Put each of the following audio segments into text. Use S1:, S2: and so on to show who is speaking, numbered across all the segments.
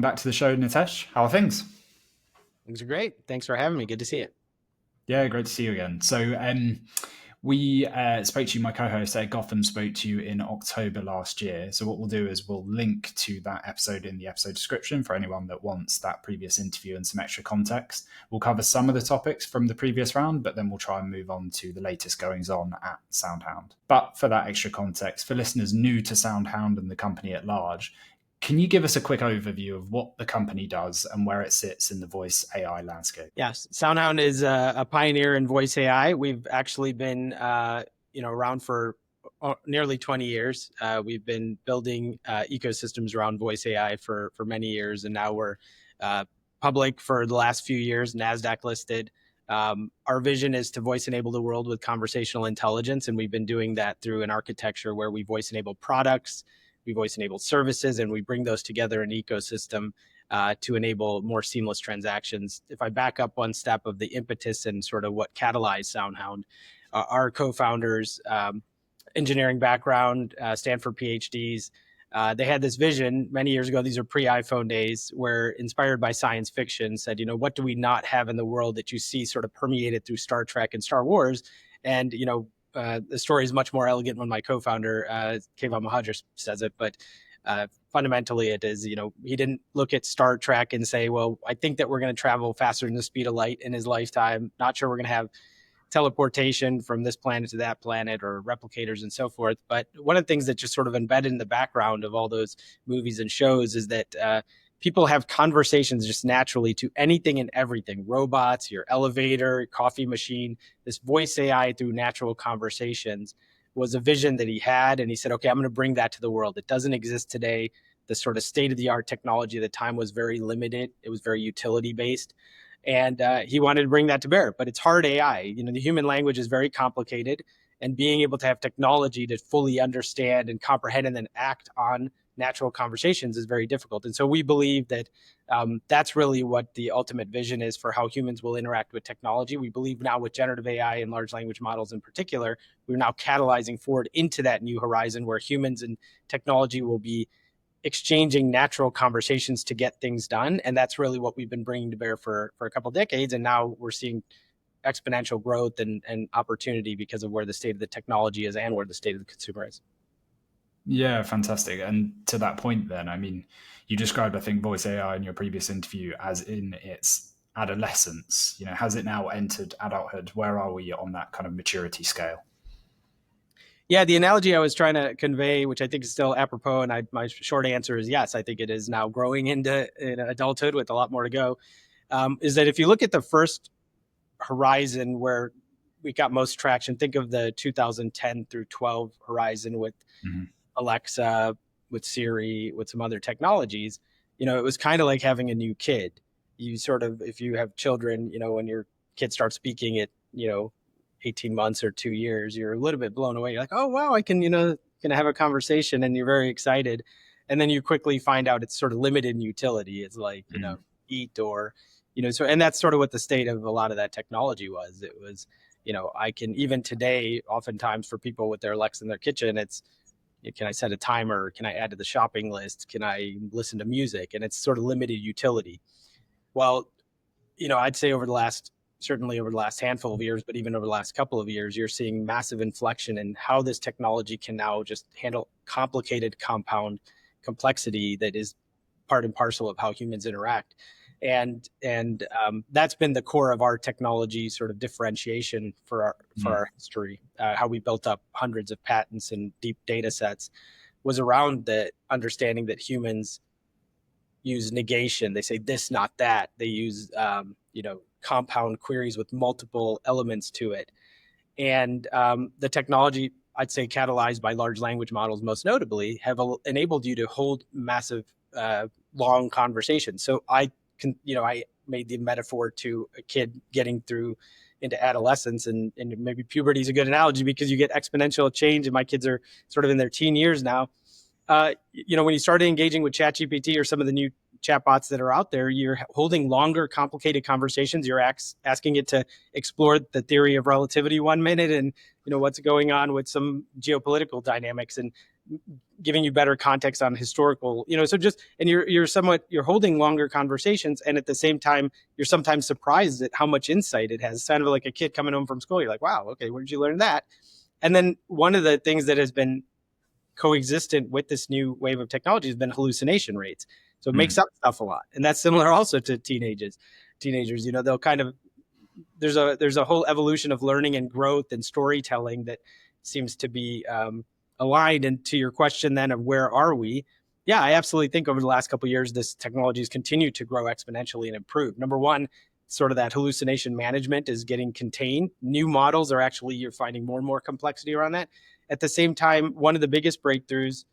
S1: welcome back to the show, Nitesh. How are things?
S2: Things are great. Thanks for having me. Good to see you.
S1: Yeah, great to see you again. So we spoke to you, my co-host Ed Gotham spoke to you in October last year. So what we'll do is we'll link to that episode in the episode description for anyone that wants that previous interview and some extra context. We'll cover some of the topics from the previous round, but then we'll try and move on to the latest goings on at SoundHound. But for that extra context, for listeners new to SoundHound and the company at large, can you give us a quick overview of what the company does and where it sits in the voice AI landscape?
S2: Yes, SoundHound is a pioneer in voice AI. We've actually been around for nearly 20 years. We've been building ecosystems around voice AI for many years, and now we're public for the last few years, NASDAQ listed. Our vision is to voice enable the world with conversational intelligence, and we've been doing that through an architecture where we voice enable products, we voice enable services, and we bring those together in an ecosystem to enable more seamless transactions. If I back up one step of the impetus and sort of what catalyzed SoundHound, our co-founders, engineering background, Stanford PhDs, they had this vision many years ago. These are pre-iPhone days, where inspired by science fiction said, what do we not have in the world that you see sort of permeated through Star Trek and Star Wars? And, the story is much more elegant when my co-founder, Keyvan Mohajer, says it, but fundamentally it is, he didn't look at Star Trek and say, well, I think that we're going to travel faster than the speed of light in his lifetime. Not sure we're going to have teleportation from this planet to that planet or replicators and so forth. But one of the things that just sort of embedded in the background of all those movies and shows is that people have conversations just naturally to anything and everything. Robots, your elevator, coffee machine, this voice AI through natural conversations was a vision that he had. And he said, okay, I'm going to bring that to the world. It doesn't exist today. The sort of state-of-the-art technology at the time was very limited. It was very utility-based. And he wanted to bring that to bear. But it's hard AI. The human language is very complicated. And being able to have technology to fully understand and comprehend and then act on natural conversations is very difficult. And so we believe that that's really what the ultimate vision is for how humans will interact with technology. We believe now with generative AI and large language models in particular, we're now catalyzing forward into that new horizon where humans and technology will be exchanging natural conversations to get things done. And that's really what we've been bringing to bear for a couple of decades. And now we're seeing exponential growth and opportunity because of where the state of the technology is and where the state of the consumer is.
S1: Yeah, fantastic. And to that point then, I mean, you described, I think, voice AI in your previous interview as in its adolescence. Has it now entered adulthood? Where are we on that kind of maturity scale?
S2: Yeah, the analogy I was trying to convey, which I think is still apropos, and my short answer is yes, I think it is now growing into adulthood with a lot more to go, is that if you look at the first horizon where we got most traction, think of the 2010 through 12 horizon with Alexa, with Siri, with some other technologies, it was kind of like having a new kid. You sort of, if you have children, when your kid starts speaking at, 18 months or 2 years, you're a little bit blown away. You're like, oh, wow, I can have a conversation, and you're very excited. And then you quickly find out it's sort of limited in utility. It's like, eat or, so, and that's sort of what the state of a lot of that technology was. It was, I can, even today, oftentimes for people with their Alexa in their kitchen, it's, can I set a timer? Can I add to the shopping list? Can I listen to music? And it's sort of limited utility. Well, I'd say certainly over the last handful of years, but even over the last couple of years, you're seeing massive inflection in how this technology can now just handle complicated compound complexity that is part and parcel of how humans interact. And that's been the core of our technology sort of differentiation for our history. How we built up hundreds of patents and deep data sets was around the understanding that humans use negation. They say this, not that. They use, compound queries with multiple elements to it. And the technology, I'd say catalyzed by large language models most notably, have enabled you to hold massive, long conversations. So I made the metaphor to a kid getting through into adolescence, and maybe puberty is a good analogy because you get exponential change, and my kids are sort of in their teen years now. When you started engaging with ChatGPT or some of the new chatbots that are out there, you're holding longer, complicated conversations. You're asking it to explore the theory of relativity 1 minute and, what's going on with some geopolitical dynamics. And giving you better context on historical, so just, and you're holding longer conversations. And at the same time, you're sometimes surprised at how much insight it has. It's kind of like a kid coming home from school. You're like, wow, okay, where did you learn that? And then one of the things that has been coexistent with this new wave of technology has been hallucination rates. So it makes up stuff a lot. And that's similar also to teenagers, they'll kind of, there's a whole evolution of learning and growth and storytelling that seems to be aligned. And to your question then of where are we? Yeah, I absolutely think over the last couple of years, this technology has continued to grow exponentially and improve. Number one, sort of that hallucination management is getting contained. New models are actually, you're finding more and more complexity around that. At the same time, one of the biggest breakthroughs,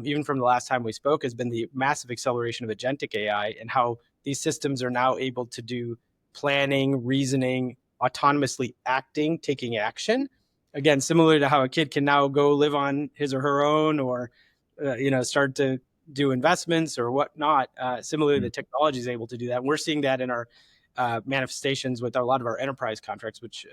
S2: even from the last time we spoke, has been the massive acceleration of agentic AI and how these systems are now able to do planning, reasoning, autonomously acting, taking action. Again, similar to how a kid can now go live on his or her own, or start to do investments or whatnot. Similarly, the technology is able to do that. And we're seeing that in our manifestations with a lot of our enterprise contracts, which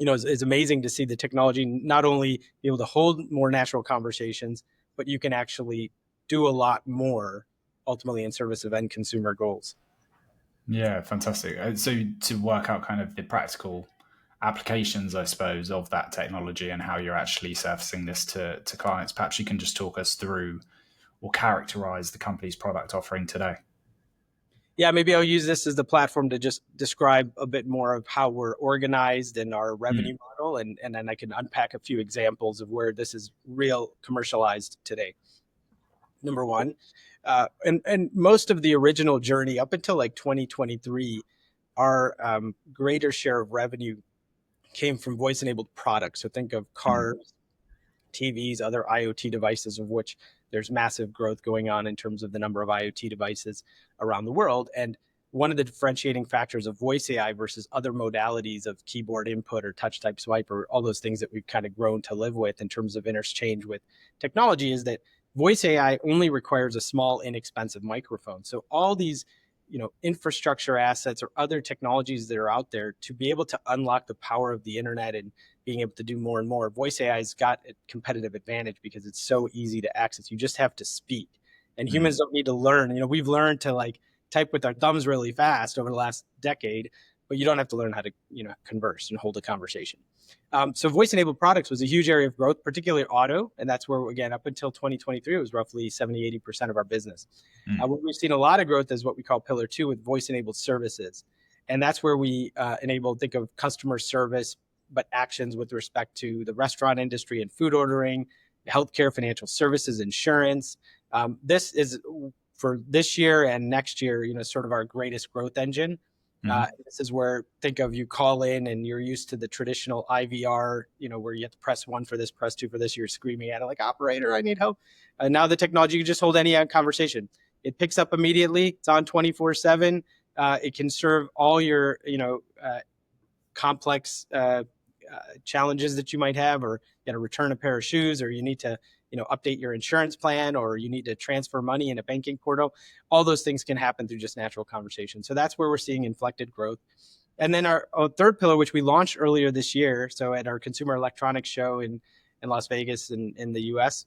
S2: is amazing to see the technology not only be able to hold more natural conversations, but you can actually do a lot more ultimately in service of end consumer goals.
S1: Yeah, fantastic. So to work out kind of the practical applications, I suppose, of that technology and how you're actually surfacing this to clients, perhaps you can just talk us through or characterize the company's product offering today.
S2: Yeah, maybe I'll use this as the platform to just describe a bit more of how we're organized and our revenue model, and then I can unpack a few examples of where this is real commercialized today. Number one, and most of the original journey up until like 2023, our greater share of revenue came from voice-enabled products. So think of cars, TVs, other IoT devices, of which there's massive growth going on in terms of the number of IoT devices around the world. And one of the differentiating factors of voice AI versus other modalities of keyboard input or touch type swipe or all those things that we've kind of grown to live with in terms of interchange with technology is that voice AI only requires a small, inexpensive microphone. So all these infrastructure assets or other technologies that are out there to be able to unlock the power of the internet and being able to do more and more, voice AI's got a competitive advantage because it's so easy to access. You just have to speak, and humans don't need to learn. We've learned to like type with our thumbs really fast over the last decade, but you don't have to learn how to converse and hold a conversation. So voice-enabled products was a huge area of growth, particularly auto. And that's where, again, up until 2023, it was roughly 70, 80% of our business. What we've seen a lot of growth is what we call pillar two with voice-enabled services. And that's where we think of customer service, but actions with respect to the restaurant industry and food ordering, healthcare, financial services, insurance. This is for this year and next year, sort of our greatest growth engine. This is where, think of, you call in and you're used to the traditional IVR, where you have to press 1 for this, press 2 for this. You're screaming at it like, operator, I need help. Now the technology, you can just hold any conversation. It picks up immediately. It's on 24/7. It can serve all your, complex challenges that you might have, or you got to return a pair of shoes, or you need to update your insurance plan, or you need to transfer money in a banking portal. All those things can happen through just natural conversation. So that's where we're seeing inflected growth. And then our third pillar, which we launched earlier this year, so at our Consumer Electronics Show in Las Vegas in the US,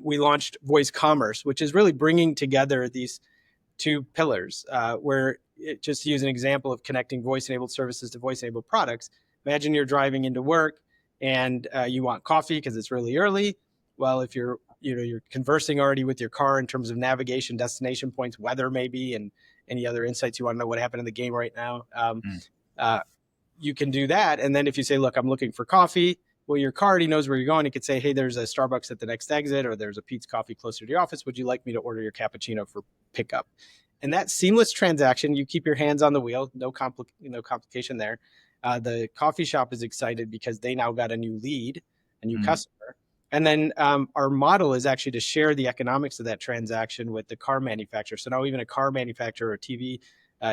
S2: we launched Voice Commerce, which is really bringing together these two pillars, where just to use an example of connecting voice-enabled services to voice-enabled products. Imagine you're driving into work and you want coffee because it's really early. Well, if you're conversing already with your car in terms of navigation, destination points, weather maybe, and any other insights you want to know what happened in the game right now, you can do that. And then if you say, look, I'm looking for coffee, well, your car already knows where you're going. It could say, hey, there's a Starbucks at the next exit, or there's a Pete's Coffee closer to the office. Would you like me to order your cappuccino for pickup? And that seamless transaction, you keep your hands on the wheel, no complication there. The coffee shop is excited because they now got a new lead, a new customer. And then our model is actually to share the economics of that transaction with the car manufacturer. So now even a car manufacturer or TV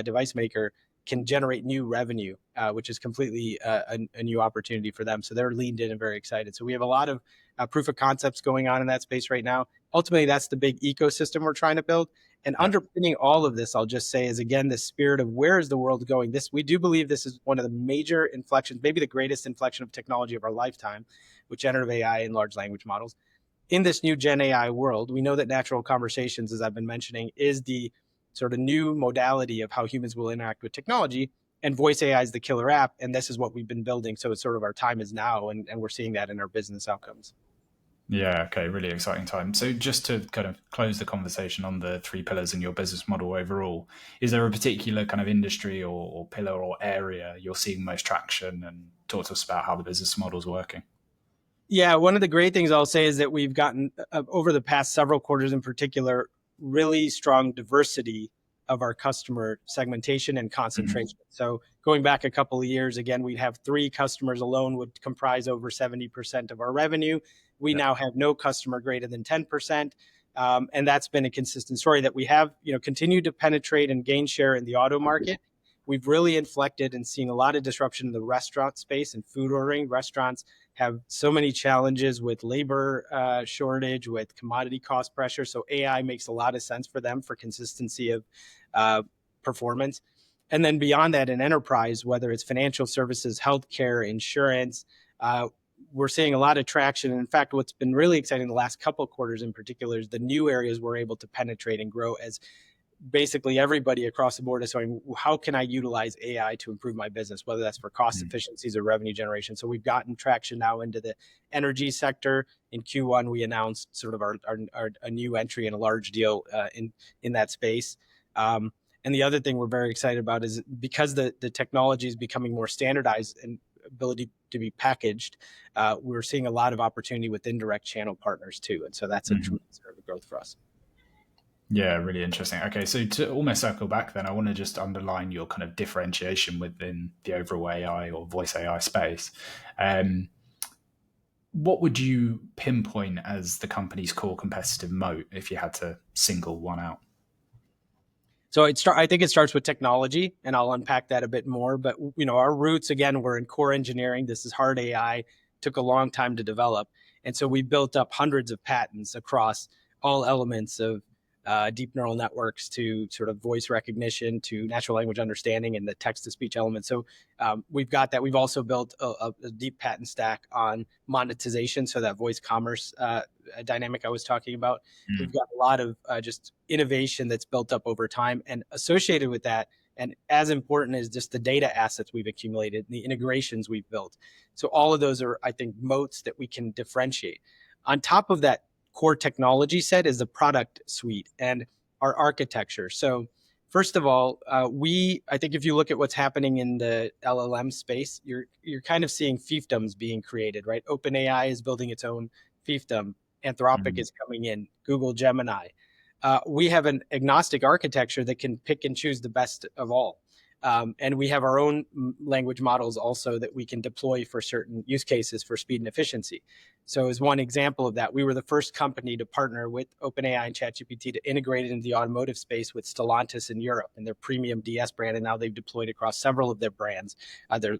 S2: device maker can generate new revenue, which is completely a new opportunity for them. So they're leaned in and very excited. So we have a lot of proof of concepts going on in that space right now. Ultimately, that's the big ecosystem we're trying to build. And underpinning all of this, I'll just say, is again, the spirit of where is the world going? We do believe this is one of the major inflections, maybe the greatest inflection of technology of our lifetime, with generative AI and large language models. in this new Gen AI world, we know that natural conversations, as I've been mentioning, is the sort of new modality of how humans will interact with technology. And voice AI is the killer app. And this is what we've been building. So it's sort of our time is now. And we're seeing that in our business outcomes.
S1: Yeah, okay, really exciting time. So, just to kind of close the conversation on the three pillars in your business model overall, is there a particular kind of industry or pillar or area you're seeing most traction? And talk to us about how the business model is working.
S2: Yeah, one of the great things I'll say is that we've gotten over the past several quarters in particular, really strong diversity of our customer segmentation and
S1: Mm-hmm.
S2: concentration. So going back a couple of years, again, we'd have 3 customers alone would comprise over 70% of our revenue. We
S1: Yeah.
S2: now have no customer greater than 10%. And that's been a consistent story that we have, continued to penetrate and gain share in the auto market. We've really inflected and seen a lot of disruption in the restaurant space and food ordering. Restaurants have so many challenges with labor shortage, with commodity cost pressure. So AI makes a lot of sense for them for consistency of performance. And then beyond that, in enterprise, whether it's financial services, healthcare, insurance, we're seeing a lot of traction. And in fact, what's been really exciting the last couple of quarters in particular is the new areas we're able to penetrate and grow as basically everybody across the board is saying, how can I utilize AI to improve my business, whether that's for cost efficiencies or revenue generation? So we've gotten traction now into the energy sector. In Q1, we announced sort of our a new entry in a large deal in that space. And the other thing we're very excited about is because the technology is becoming more standardized and ability to be packaged, we're seeing a lot of opportunity with indirect channel partners too. And so that's a
S1: Mm-hmm.
S2: tremendous area of growth for us.
S1: Yeah, really interesting. Okay, so to almost circle back, then I want to just underline your kind of differentiation within the overall AI or voice AI space. Um, what would you pinpoint as the company's core competitive moat if you had to single one out?
S2: So I think it starts with technology, and I'll unpack that a bit more. But our roots again were in core engineering. This is hard AI. Took a long time to develop, and so we built up hundreds of patents across all elements of deep neural networks to sort of voice recognition to natural language understanding and the text to speech element. So we've got that. We've also built a deep patent stack on monetization, so that voice commerce dynamic I was talking about. We've
S1: Mm.
S2: got a lot of just innovation that's built up over time, and associated with that, and as important is just the data assets we've accumulated, the integrations we've built. So all of those are, I think, moats that we can differentiate. On top of that core technology set is the product suite and our architecture. So first of all, I think if you look at what's happening in the LLM space, you're kind of seeing fiefdoms being created, right? OpenAI is building its own fiefdom. Anthropic
S1: Mm.
S2: is coming in, Google Gemini. We have an agnostic architecture that can pick and choose the best of all. And we have our own language models also that we can deploy for certain use cases for speed and efficiency. So as one example of that, we were the first company to partner with OpenAI and ChatGPT to integrate it into the automotive space with Stellantis in Europe and their premium DS brand. And now they've deployed across several of their brands, their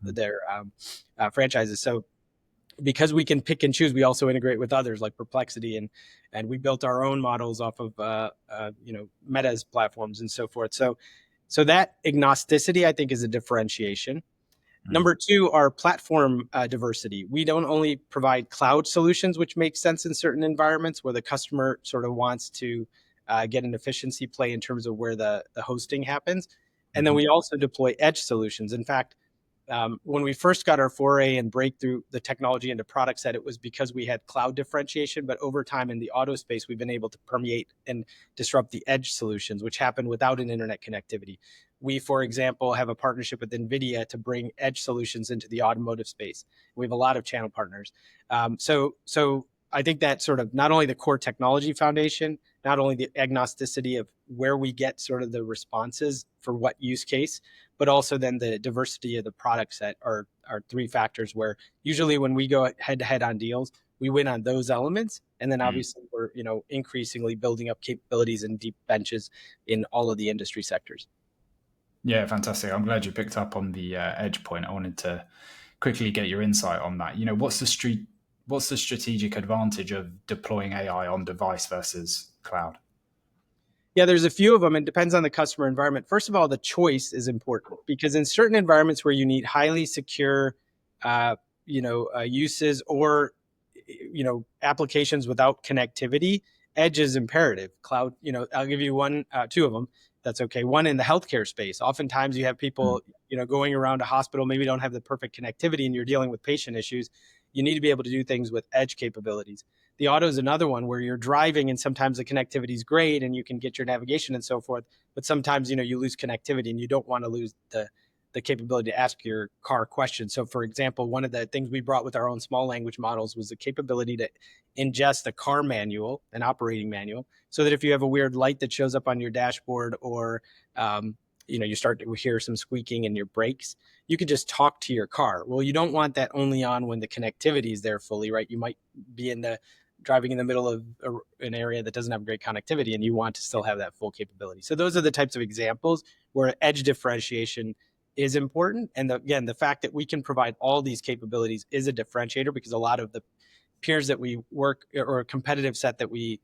S2: franchises. So because we can pick and choose, we also integrate with others like Perplexity, and we built our own models off of Meta's platforms and so forth. So that agnosticity, I think, is a differentiation.
S1: Mm.
S2: Number two, our platform diversity. We don't only provide cloud solutions, which makes sense in certain environments where the customer sort of wants to get an efficiency play in terms of where the hosting happens. And then
S1: Mhm.
S2: we also deploy edge solutions. In fact, when we first got our foray and breakthrough the technology into product set, it was because we had cloud differentiation. But over time in the auto space, we've been able to permeate and disrupt the edge solutions, which happen without an internet connectivity. We, for example, have a partnership with NVIDIA to bring edge solutions into the automotive space. We have a lot of channel partners. So I think that sort of not only the core technology foundation, not only the agnosticity of where we get sort of the responses for what use case, but also then the diversity of the product set are three factors where usually when we go head to head on deals, we win on those elements. And then
S1: Mm.
S2: obviously we're, increasingly building up capabilities and deep benches in all of the industry sectors.
S1: Yeah, fantastic. I'm glad you picked up on the edge point. I wanted to quickly get your insight on that. What's the strategic advantage of deploying AI on device versus cloud?
S2: Yeah, there's a few of them. It depends on the customer environment. First of all, the choice is important because in certain environments where you need highly secure, uses, or applications without connectivity, edge is imperative. Cloud, I'll give you two of them. That's okay. One, in the healthcare space. Oftentimes you have people, going around a hospital, maybe don't have the perfect connectivity and you're dealing with patient issues. You need to be able to do things with edge capabilities. The auto is another one where you're driving and sometimes the connectivity is great and you can get your navigation and so forth. But sometimes, you lose connectivity and you don't want to lose the capability to ask your car questions. So for example, one of the things we brought with our own small language models was the capability to ingest a car manual, an operating manual, so that if you have a weird light that shows up on your dashboard or, you start to hear some squeaking in your brakes, you can just talk to your car. Well, you don't want that only on when the connectivity is there fully, right? You might be driving in the middle of an area that doesn't have great connectivity and you want to still have that full capability. So those are the types of examples where edge differentiation is important. And again, the fact that we can provide all these capabilities is a differentiator, because a lot of the peers that we work or a competitive set that we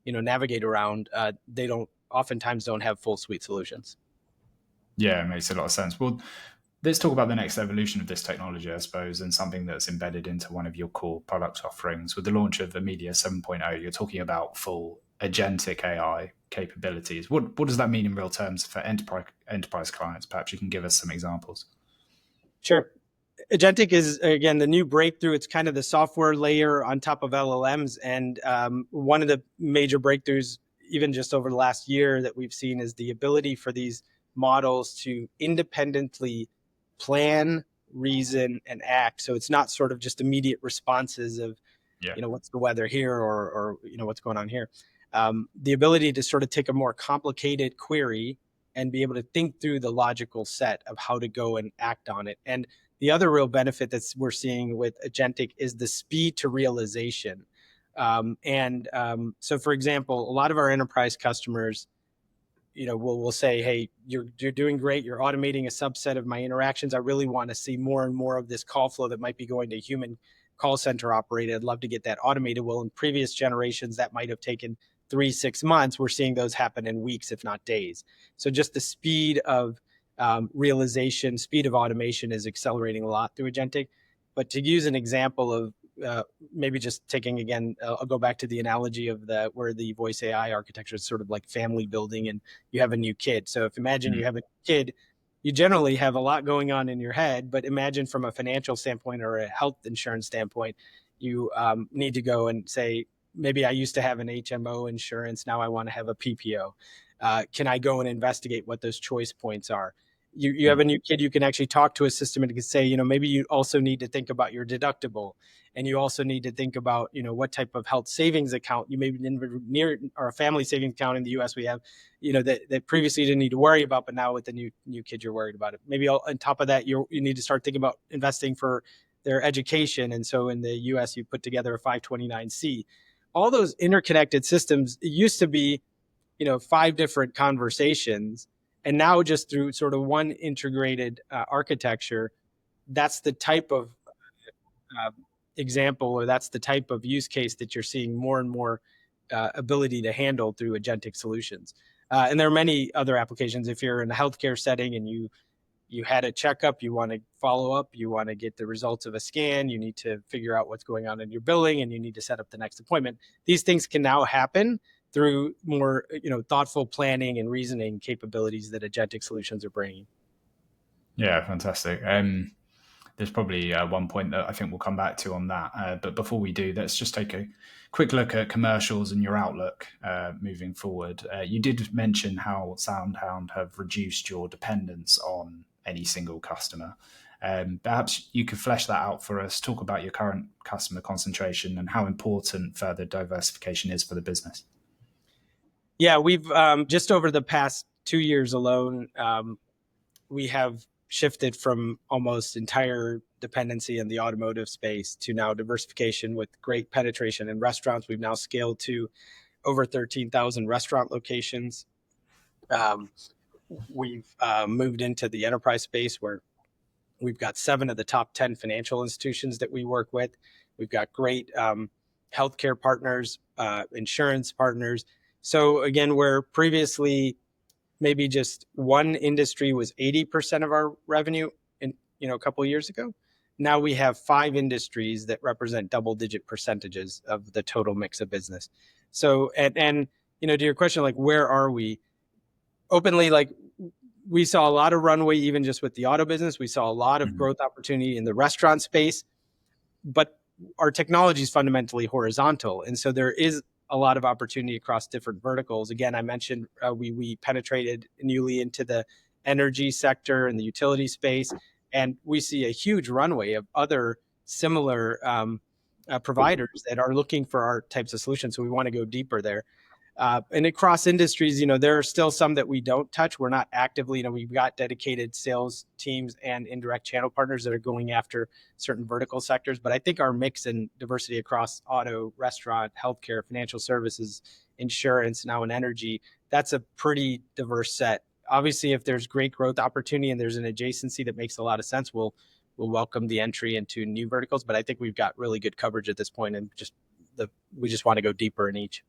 S2: navigate around, they oftentimes don't have full suite solutions.
S1: Yeah, it makes a lot of sense. Well, let's talk about the next evolution of this technology, I suppose, and something that's embedded into one of your core product offerings. With the launch of Amedia 7.0, you're talking about full agentic AI capabilities. What does that mean in real terms for enterprise clients? Perhaps you can give us some examples.
S2: Sure. Agentic is, again, the new breakthrough. It's kind of the software layer on top of LLMs. And one of the major breakthroughs, even just over the last year, that we've seen is the ability for these models to independently plan, reason, and act. So it's not sort of just immediate responses of, what's the weather here or what's going on here. The ability to sort of take a more complicated query and be able to think through the logical set of how to go and act on it. And the other real benefit that we're seeing with Agentic is the speed to realization. So, for example, a lot of our enterprise customers, will say, hey, you're doing great. You're automating a subset of my interactions. I really want to see more and more of this call flow that might be going to human call center operated. I'd love to get that automated. Well, in previous generations, that might have taken 3-6 months. We're seeing those happen in weeks, if not days. So just the speed of realization, speed of automation is accelerating a lot through Agentic. But to use an example of maybe just taking, again, I'll go back to the analogy of where the voice AI architecture is sort of like family building and you have a new kid. So if imagine you have a kid, you generally have a lot going on in your head, but imagine from a financial standpoint or a health insurance standpoint, you need to go and say, maybe I used to have an HMO insurance. Now I want to have a PPO. Can I go and investigate what those choice points are? You have a new kid, you can actually talk to a system and it can say, maybe you also need to think about your deductible. And you also need to think about, what type of health savings account you maybe near, or a family savings account in the US we have, that previously you didn't need to worry about, but now with the new kid, you're worried about it. Maybe on top of that, you need to start thinking about investing for their education. And so in the US, you put together a 529C. All those interconnected systems, it used to be, 5 different conversations. And now just through sort of one integrated architecture, that's the type of example, or that's the type of use case that you're seeing more and more ability to handle through agentic solutions. And there are many other applications. If you're in a healthcare setting and you had a checkup, you want to follow up, you want to get the results of a scan, you need to figure out what's going on in your billing, and you need to set up the next appointment. These things can now happen through more, thoughtful planning and reasoning capabilities that agentic solutions are bringing.
S1: Yeah, fantastic. There's probably one point that I think we'll come back to on that. But before we do, let's just take a quick look at commercials and your outlook moving forward. You did mention how SoundHound have reduced your dependence on any single customer. Perhaps you could flesh that out for us, talk about your current customer concentration and how important further diversification is for the business.
S2: Yeah, we've just over the past 2 years alone, we have shifted from almost entire dependency in the automotive space to now diversification with great penetration in restaurants. We've now scaled to over 13,000 restaurant locations. We've moved into the enterprise space where we've got 7 of the top 10 financial institutions that we work with. We've got great healthcare partners, insurance partners. So again, where previously maybe just one industry was 80% of our revenue in, a couple of years ago, now we have 5 industries that represent double-digit percentages of the total mix of business. So, and to your question, like, where are we? Openly, like, we saw a lot of runway even just with the auto business. We saw a lot of growth opportunity in the restaurant space, but our technology is fundamentally horizontal, and so there is a lot of opportunity across different verticals. Again, I mentioned we penetrated newly into the energy sector and the utility space, and we see a huge runway of other similar providers that are looking for our types of solutions. So we want to go deeper there. And across industries, there are still some that we don't touch. We're not actively, we've got dedicated sales teams and indirect channel partners that are going after certain vertical sectors. But I think our mix and diversity across auto, restaurant, healthcare, financial services, insurance, now in energy, that's a pretty diverse set. Obviously, if there's great growth opportunity and there's an adjacency that makes a lot of sense, we'll welcome the entry into new verticals. But I think we've got really good coverage at this point, and we just want to go deeper in each.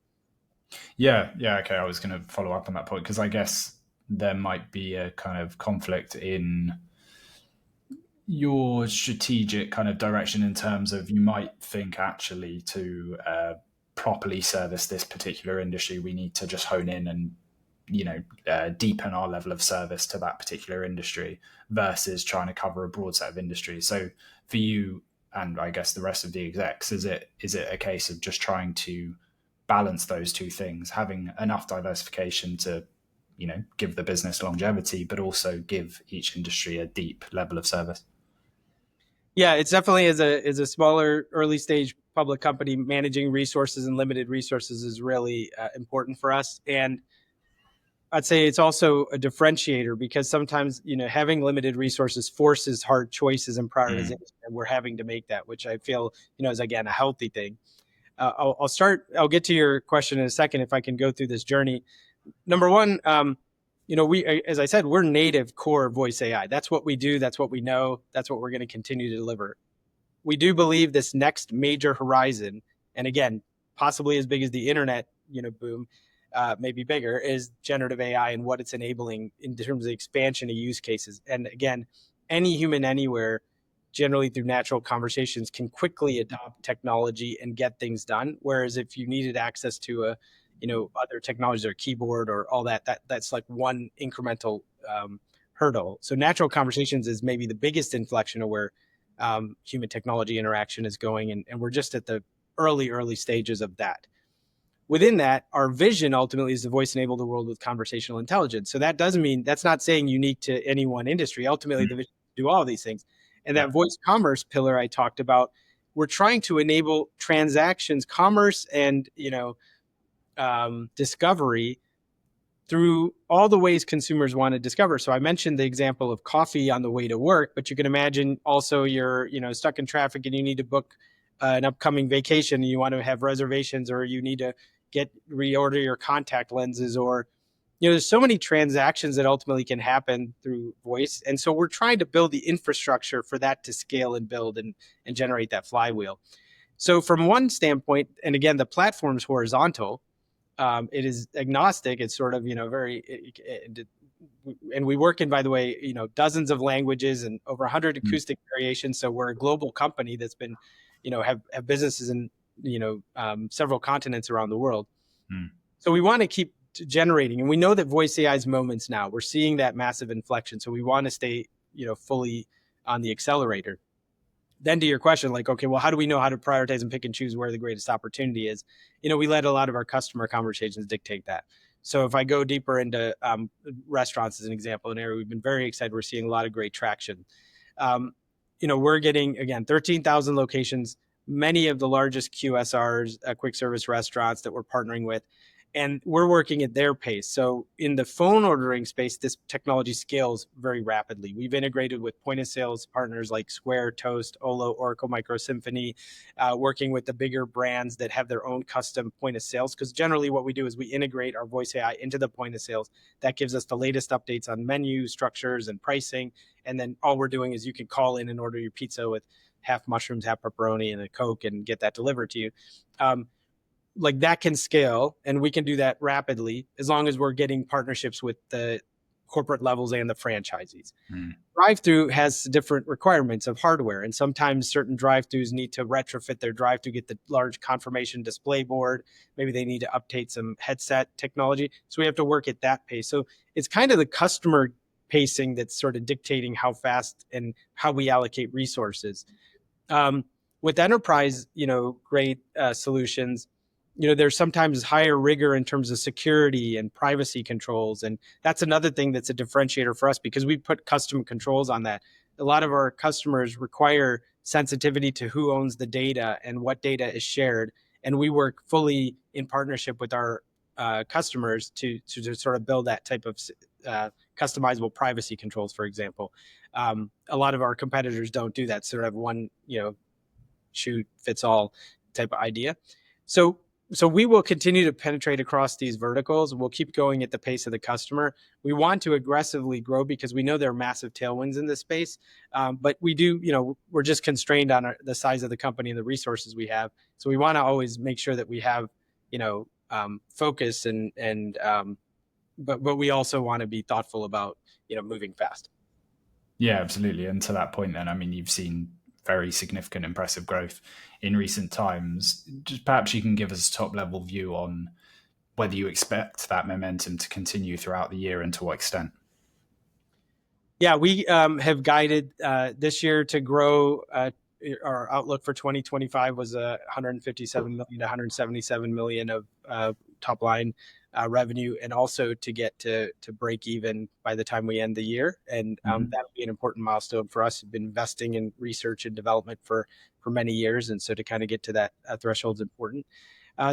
S1: Yeah. Okay. I was going to follow up on that point because I guess there might be a kind of conflict in your strategic kind of direction in terms of you might think actually to properly service this particular industry, we need to just hone in and deepen our level of service to that particular industry versus trying to cover a broad set of industries. So for you and I guess the rest of the execs, is it a case of just trying to balance those two things, having enough diversification to give the business longevity, but also give each industry a deep level of service?
S2: Yeah, it's definitely as a smaller early stage public company, managing resources and limited resources is really important for us. And I'd say it's also a differentiator because sometimes, having limited resources forces hard choices and prioritization. And we're having to make that, which I feel, is again, a healthy thing. I'll get to your question in a second if I can go through this journey. Number one, as I said, we're native core voice AI. That's what we do. That's what we know. That's what we're going to continue to deliver. We do believe this next major horizon, and again, possibly as big as the internet, boom, maybe bigger, is generative AI and what it's enabling in terms of expansion of use cases. And again, any human anywhere, generally through natural conversations, can quickly adopt technology and get things done. Whereas if you needed access to other technologies or keyboard or all that's like one incremental hurdle. So natural conversations is maybe the biggest inflection of where human technology interaction is going. And we're just at the early stages of that. Within that, our vision ultimately is to voice enable the world with conversational intelligence. So that doesn't mean, that's not saying unique to any one industry. Ultimately, the vision is to do all of these things. And that voice commerce pillar I talked about, we're trying to enable transactions, commerce, and discovery through all the ways consumers want to discover. So I mentioned the example of coffee on the way to work, but you can imagine also you're stuck in traffic and you need to book an upcoming vacation and you want to have reservations, or you need to reorder your contact lenses, or there's so many transactions that ultimately can happen through voice. And so we're trying to build the infrastructure for that to scale and build and generate that flywheel. So from one standpoint, and again, the platform's horizontal, it is agnostic. It's sort of, and we work in, by the way, dozens of languages and over 100 acoustic variations. So we're a global company that's been, have businesses in, several continents around the world. So we want to keep generating, and we know that voice AI's moments now, we're seeing that massive inflection. So we want to stay, fully on the accelerator. Then to your question, like, okay, well, how do we know how to prioritize and pick and choose where the greatest opportunity is? We let a lot of our customer conversations dictate that. So if I go deeper into restaurants as an example, an area we've been very excited, we're seeing a lot of great traction. We're getting, again, 13,000 locations, many of the largest QSRs, quick service restaurants that we're partnering with. And we're working at their pace. So in the phone ordering space, this technology scales very rapidly. We've integrated with point of sales partners like Square, Toast, Olo, Oracle, Micro Symphony, working with the bigger brands that have their own custom point of sales. Because generally what we do is we integrate our voice AI into the point of sales. That gives us the latest updates on menu structures and pricing. And then all we're doing is you can call in and order your pizza with half mushrooms, half pepperoni, and a Coke and get that delivered to you. That can scale, and we can do that rapidly as long as we're getting partnerships with the corporate levels and the franchisees.
S1: Mm.
S2: Drive-through has different requirements of hardware, and sometimes certain drive-throughs need to retrofit their drive-through, get the large confirmation display board. Maybe they need to update some headset technology. So we have to work at that pace. So it's kind of the customer pacing that's sort of dictating how fast and how we allocate resources. Um, with enterprise, grade solutions, there's sometimes higher rigor in terms of security and privacy controls, and that's another thing that's a differentiator for us because we put custom controls on that. A lot of our customers require sensitivity to who owns the data and what data is shared, and we work fully in partnership with our customers to sort of build that type of customizable privacy controls, for example. A lot of our competitors don't do that, sort of one, shoe fits all type of idea. So we will continue to penetrate across these verticals. We'll keep going at the pace of the customer. We want to aggressively grow because we know there are massive tailwinds in this space. But we do, we're just constrained on the size of the company and the resources we have. So we want to always make sure that we have, focus but we also want to be thoughtful about, moving fast.
S1: Yeah, absolutely. And to that point, then, I mean, you've seen very significant, impressive growth in recent times. Just perhaps you can give us a top level view on whether you expect that momentum to continue throughout the year and to what extent.
S2: Yeah, we have guided this year to grow. Our outlook for 2025 was 157 million to 177 million of top line revenue, and also to get to break even by the time we end the year. And that'll be an important milestone for us. We've been investing in research and development for many years, and so to kind of get to that threshold is important.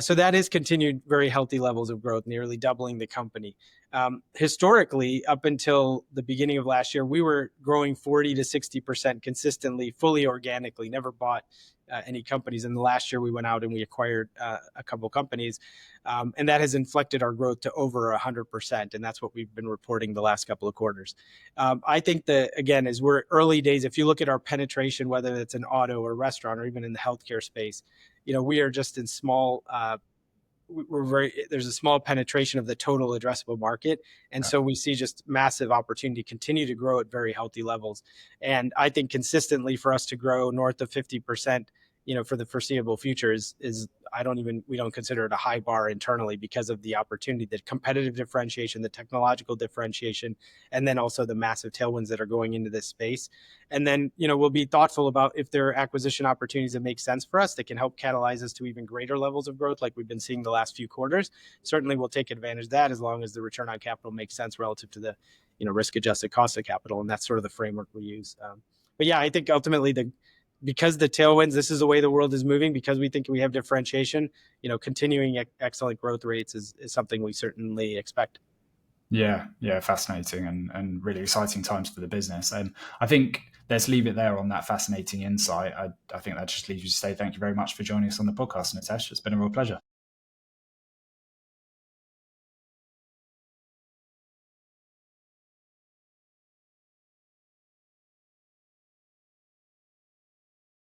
S2: So that is continued very healthy levels of growth, nearly doubling the company. Historically, up until the beginning of last year, we were growing 40 to 60% consistently, fully organically, never bought any companies. And the last year we went out and we acquired a couple companies. And that has inflected our growth to over 100%. And that's what we've been reporting the last couple of quarters. I think that, again, as we're early days, if you look at our penetration, whether it's an auto or restaurant or even in the healthcare space, we are just in small, there's a small penetration of the total addressable market. And so we see just massive opportunity to continue to grow at very healthy levels. And I think consistently for us to grow north of 50%, for the foreseeable future is we don't consider it a high bar internally because of the opportunity, the competitive differentiation, the technological differentiation, and then also the massive tailwinds that are going into this space. And then, we'll be thoughtful about if there are acquisition opportunities that make sense for us that can help catalyze us to even greater levels of growth like we've been seeing the last few quarters. Certainly we'll take advantage of that as long as the return on capital makes sense relative to the, risk adjusted cost of capital. And that's sort of the framework we use. But yeah, I think ultimately because the tailwinds, this is the way the world is moving, because we think we have differentiation, continuing excellent growth rates is something we certainly expect.
S1: Yeah, fascinating and really exciting times for the business. And I think let's leave it there on that fascinating insight. I think that just leaves you to say thank you very much for joining us on the podcast, Nitesh. It's been a real pleasure.